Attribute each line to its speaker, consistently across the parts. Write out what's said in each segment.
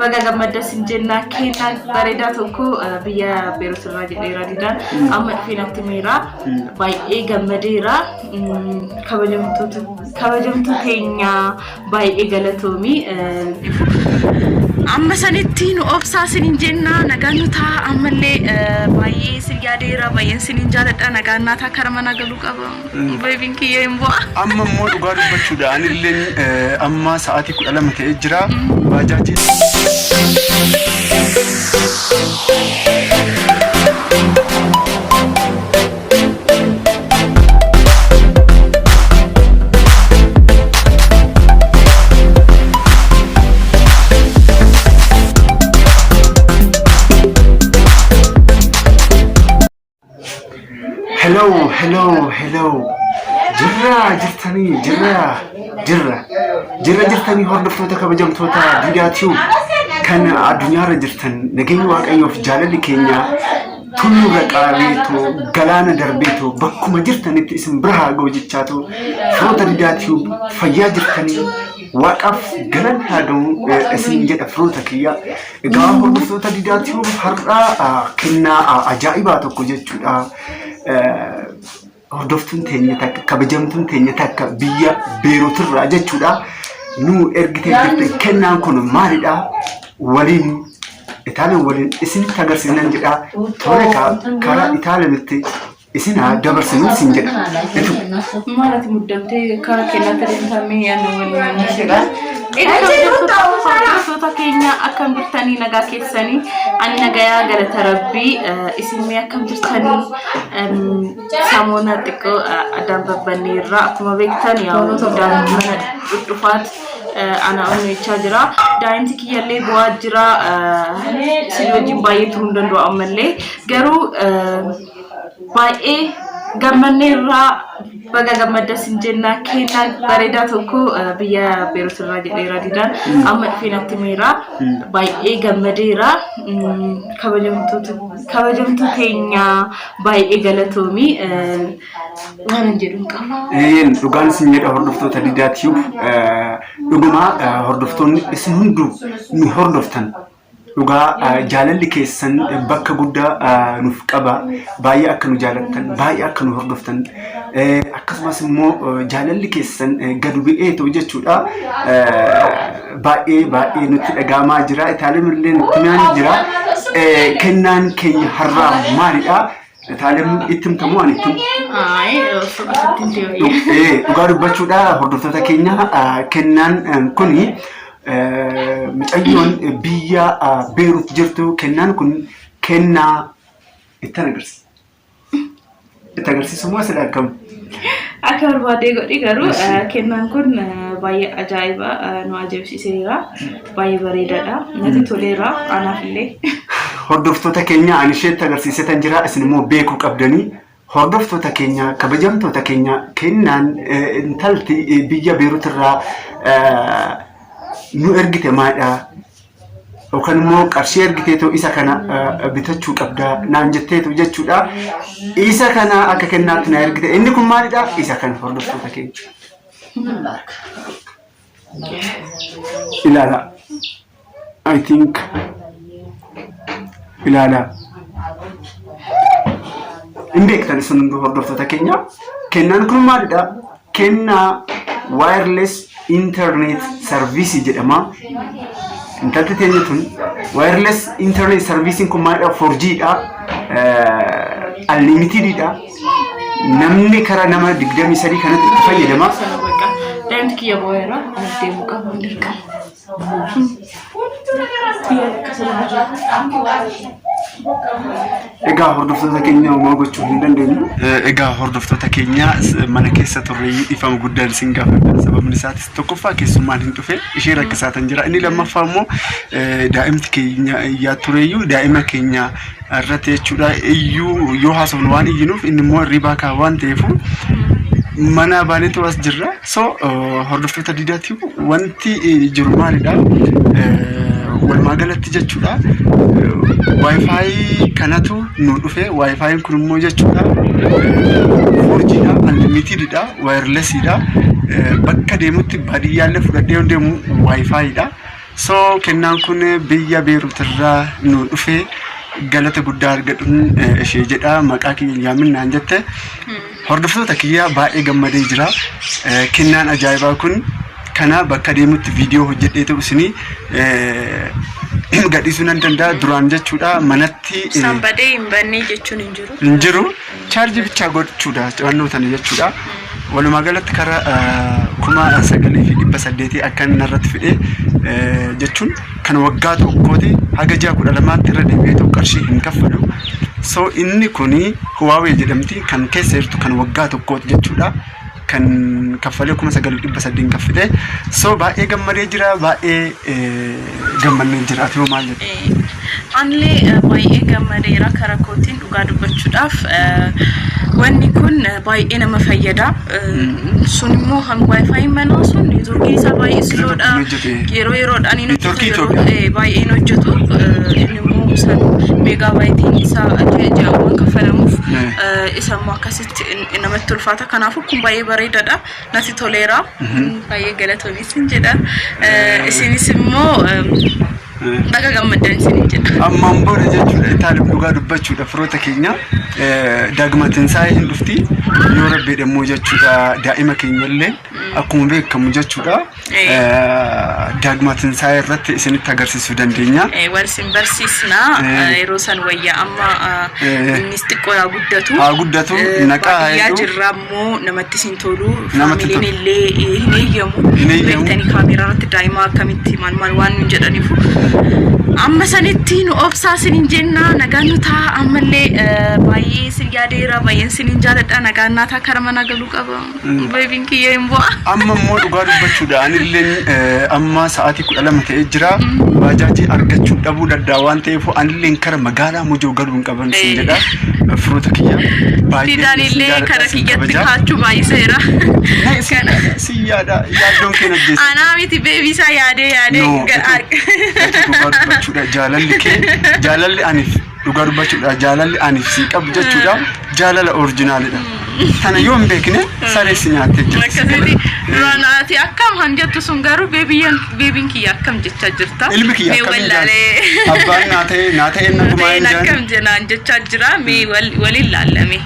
Speaker 1: baga gammadda sinjenna kenna bareeda tokko biyya Beirut irraa jedheera didaan amma dhufeenatti meera baay'ee gammadeera kabajamtu keenya baay'ee galatoomi amma sanittiin obsaa sinjenna nagaanota ammallee baay'ee siyaadeera baay'ee sinjaaladha nagaannata karamana galu qaba baay'een kiyembo
Speaker 2: amma moo dhugaa dubbachuudha anilleen amma sa'aatii 12 ta'ee jira baajaaji hello jirtani hordoftoota kabajamtoota diidaatiyu kan addunyaarra jirtan nageenyi waaqayyoof jaalalli keenya tullu raqaabeetu galaana darbeetu bakkuma jirtanitti isin bira goojichaatu firoota diidaatiyu fayyaa jirtanii waaqaaf galan haaduu isin jedha firoota kiyya egaa hordoftoota diidaatiyu har'a kennaa ajaa'ibaa tokko jechuudha hordoftun teenya takka kabajamtuun teenya takka biyya Beirut irraa jechuudha nu ergitee jirte kennaan kun maalidha waliin Italian waliin isinitti agarsiisan jedha tole karaa Italianitti isina dabarsinu sin jedha
Speaker 1: maalati muddamtee karaa kennatti deemtamee yaanu waliin jedha Soota keenya akkam jirtanii nagaa keessanii ani nagayaa galata rabbii isinmee akkam jirtanii samoona xiqqoo addaan babbanneerra akkuma beektan yaa'u daa'imman dhudhufaat ana onnechaa jira daa'imti kiyyallee bu'aa jira si wajjin baay'ee turuu hin danda'u ammallee garuu baay'ee gammanneerra baga gammadda sinjenna kenna bareeda tokko biyya Beirut irraa jedheera didaan amma dhufeenatti meera baay'ee gammadeera kabajamtu keenya baay'ee galatoomi waan jedhuun qaba
Speaker 2: dhugaan isin jedha hordoftoota diidaatiyu dhuguma hordoftoonni isin hunduu nu hordoftan dhugaa jaalalli keessan bakka guddaa nuuf qaba baay'ee akka nu jaalattan baay'ee akka nu hordoftan akkasumas immoo jaalalli keessan gadu bu'eetu jechuudha baay'ee nutti dhagaamaa jira Itaaliyaan illee nutti mi'aan jira kennaan keenya har'aa maalidha Itaaliyaan ittimtamu ani dhugaa dubbachuudha hordoftoota keenya kennaan kuni micayyoon biyya Beirut jirtu kennaan kun kennaa itti agarsiisu moo sila akkam
Speaker 1: akka barbaadee godhi garuu kennaan kun baay'ee ajaa'iba nu ajaa'ibsiiseera baay'ee bareedaadha natti toleera anaaf illee
Speaker 2: hordoftoota keenya ani isheetti agarsiisetan jira isin immoo beekuu qabdanii hordoftoota keenya kabajamtoota keenya kennaan intalti biyya Beirut irraa nu ergite maadha yookaan immoo qarshii ergiteetu isa kana bitachuu qabda naan jetteetu jechuudha isa kana akka kennaatti na ergite inni kun maalidha isa kana hordoftoota keenya ilaala I think ilaala in beektan isin hunduu hordoftoota keenya kennaan kun maalidha kennaa wireless internet service jedhama intalti teenya tun wireless internet service kun maalidha 4G dha unlimited dha namni karaa nama 23 kanatti itti fayyadama
Speaker 1: daa'imti kiyya boo'eera deemuu qabu dirqama
Speaker 2: egaa hordoftoota keenya uumaa gochuu hin dandeenyu egaa hordoftoota keenya mana keessa turre ifama guddaan isin gaafadha sababni isaatis tokkoffaa keessummaan hin dhufe ishee rakkisaatan jira inni lammaffaa immoo daa'imti keenya iyyaa tureyyuu daa'ima keenya irratti jechuudha iyyuu yoo haasofnu waan iyyinuuf inni immoo hirribaa kaa waan ta'eefu mana baanetu as jirra so hordoftoota diidaatiif wanti jiru maalidha walumaa galatti jechuudha wifi kanatu nu dhufe wifi kun immoo jechuudha 4G dha unlimited dha wireless dha bakka deemutti baadiyyaalle fudhadhee deemu wifi dha So kennaan kun biyya Beirut irraa nu dhufe galata guddaa argadhuun ishee jedha maqaa kiyyaa minnaan jette hordoftoota kiyyaa baay'ee gammadee jira kennaan ajaa'ibaa kun kana bakka deemutti viidiyoo hojjedhee ta'u isinii gadhiisuu nan danda'a duraan jechuudha manatti
Speaker 1: Sambadee hin bannee jechuun
Speaker 2: hin jiru chaarjii bichaa godhuudha cawannoo tana jechuudha walumaa galatti karaa 9,800 akka narratti fidee jechuun kan waggaa tokkooti haga 12 irra deebi'ee ta'u qarshii hin kaffalu so inni kuni Huawei jedhamti kan keessa jirtu kan waggaa tokkooti jechuudha kan kaffalee 9,800 kaffale so baay'ee gammadee jira baay'ee gammannee jira ati maal jettu
Speaker 1: Anlee baay'ee gammadeera karaa kootiin dhugaa dubbachuudhaaf wanni kun baay'ee nama fayyada sun immoo wifi manaa sun neetworkiin isaa baay'ee sloodha yeroo yeroodhaan inni baay'ee hojjetu inni immoo san meegaabaaytiin isaa jaawwan kaffalamuuf isa immoo akkasitti namatti ulfaata kanaafuu kun baay'ee bareedaadha natti toleera baay'ee galatoonis hin jedha isinis immoo Baga gammadan isin jedha.
Speaker 2: Ammaan booda jechuudha itaalii dhugaa dubbachuudha firoota keenya daagmatiin isaa hin dhufti yoo rabbi dhammoo jechuudha daa'ima keenya illee akkuma beekamu jechuudha daagmatiin isaa irratti isinitti agarsiisuu dandeenya.
Speaker 1: Wal sin barsiisna yeroo san wayyaa amma innis xiqqoo yaa guddatu.
Speaker 2: Haa guddatu naqaa
Speaker 1: yaa jirra immoo namatti sin tolu faamiliin illee hin eeyyamu. Beektanii kaameraa irratti daa'ima akkamitti maal waan jedhaniifu. Amma sanitti nu obsaa sinin jenna nagaan nu ta'a ammallee baay'ee sin yaadeera baay'een sinin jaaladha nagaan naataa kara mana galuu qaba beebiin kiyyee hin bu'a.
Speaker 2: Amma immoo dhugaa dubbachuudha anilleen amma sa'aatii 12 ta'ee jira baajaajii argachuu dhabuu danda'a waan ta'eef anilleen kara magaalaa Mojoo galuu hin qaban sin jedha firoota kiyya
Speaker 1: baay'ee Didaanillee kara kiyyatti kaachuu baay'iseera.
Speaker 2: Siyyaadha yaaddoon keenya jechuudha.
Speaker 1: Anaa miti beebisaa yaadee
Speaker 2: dhugaa dubbachuudha jaalalli aniif dhugaa dubbachuudha jaalalli aniif si qabu jechuudha jaalala oriijinaalidha kana yoo hin beekne sareessi nyaattee jirti
Speaker 1: akkasitti duranaati akkam han jettu sun garuu beebiin kiyya akkam jechaa jirta
Speaker 2: ilmi kiyya akkam abbaan naata'ee nagumaa hin jaan
Speaker 1: akkam jenaan jechaa jira mee waliin laallame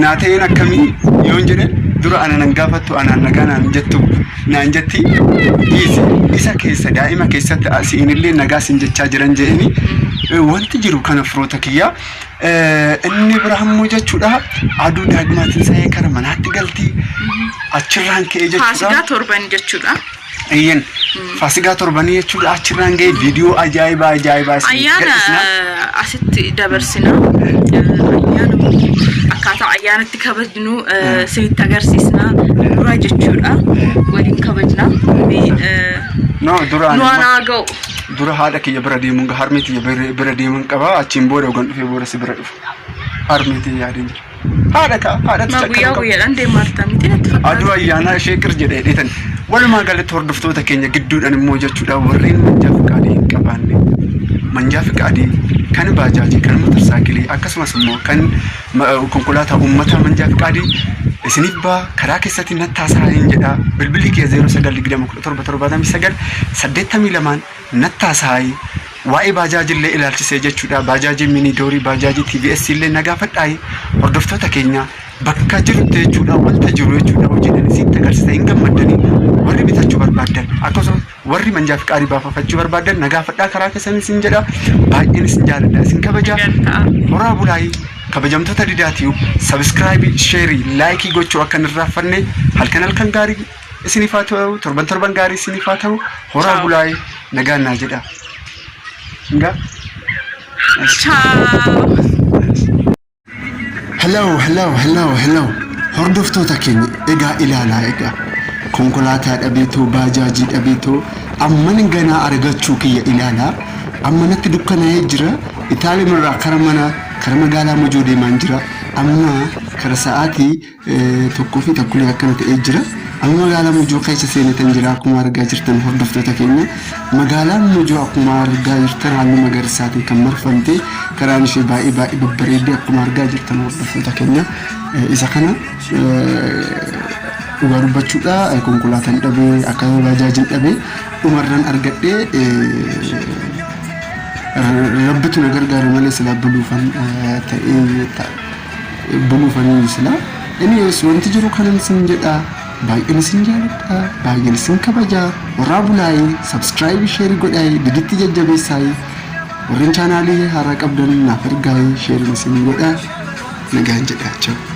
Speaker 2: naata'een akkamii yoo hin jedhe dura ana nan gaafattu anaan nagaa naan jettu naan jetti isa keessa daa'ima keessatti asiinillee nagaa sin jechaa jiran jedheni wanti jiru kana firoota kiyya inni bira hammoo jechuudha aduu daa'imaatiin sa'ee kara manaatti galti achirraan ka'ee jechuudha
Speaker 1: Faasigaa torban jechuudha
Speaker 2: Iyyan Faasigaa torbanii jechuudha achirraan ga'ee viidiyoo ajaa'ibaa
Speaker 1: ayyaana asitti dabarsina ayyaana akkaataa ayyaanatti kabajnu sinitti agarsiisna dura jechuudha waliin kabajna
Speaker 2: no duraan
Speaker 1: nu anaa ga'u
Speaker 2: dura haadha kiyya bira deemuun harmeetii bira deemuun qaba achiin booda ogan dhufee booda si bira dhufu harmeetii yaadeen jira haadha
Speaker 1: guyyaadhaan deemartaa miti natti fakkaata
Speaker 2: aduu ayyaana ishee qir jedhee dheetan walumaa galatti hordoftoota keenya gidduudhaan immoo jechuudha warreen manjaa fiqaadii hin qabaanne manjaa fiqaadii kan baajaajii kan motorsaayikilii akkasumas immoo kan konkolaataa uummataa manjaa fiqaadii isiniif baa karaa keessatti nattaasaa hin jedha bilbilli kee 09201779 82 nattaasaa waa'ee baajaajillee ilaalchisee jechuudha baajaajii minidoorii baajaajii TVS illee nagaafadhaa hordoftoota keenya bakka jirutti jechuudha wanta jiru jechuudha hojiidhaan isin agarsiisa hin gammaddanii warri bitachuu barbaadan akkasumas warri manjaa fiqaadii baafachuu barbaadan nagaafadhaa karaa keessan isin jedha baay'een isin jaaladha isin kabaja horaa bulaayii kabajamtoota didaatiyu subscribe share like gochuu akka nirraafanne halkan gaarii isiniif haa ta'u torban gaarii isiniif haa ta'u horaa bulaayii nagaan naa jedha
Speaker 1: ciao
Speaker 2: hello hordoftoota keenya egaa ilaalaa egaa konkolaataa dhabeetoo baajaajii dhabeetoo amman ganaa argachuu kiyya ilaalaa ammanatti dukkanaa'ee jira Itaalii irraa kara magaalaa Mojoo deemaan jira amma kara sa'aatii tokkoo fi takkulee akkana ta'ee jira amma magaalaa Mojoo keessa seenatan jira akkuma argaa jirtan hordoftoota keenya magaalaan Mojoo akkuma argaa jirtan halluu magariisaatiin kan marfamte karaan ishee baay'ee babbareeddee akkuma argaa jirtan hordoftoota keenya isa kana dhugaa dubbachuudha konkolaataan dhabee akka bajaajin dhabee dhumarraan argadhee rabbitu na gargaare malee sila buluufan ta'ee buluufanii sila inni wanti jiru kanan sin jedha baay'een sin jaaladha baay'een sin kabaja warra bulaayee subscribe share godhaayee diditti jajjabeessaayee warreen chaanaalii haaraa qabdan naaf ergaayee share sin godhaa nagaan jedhaa ciao.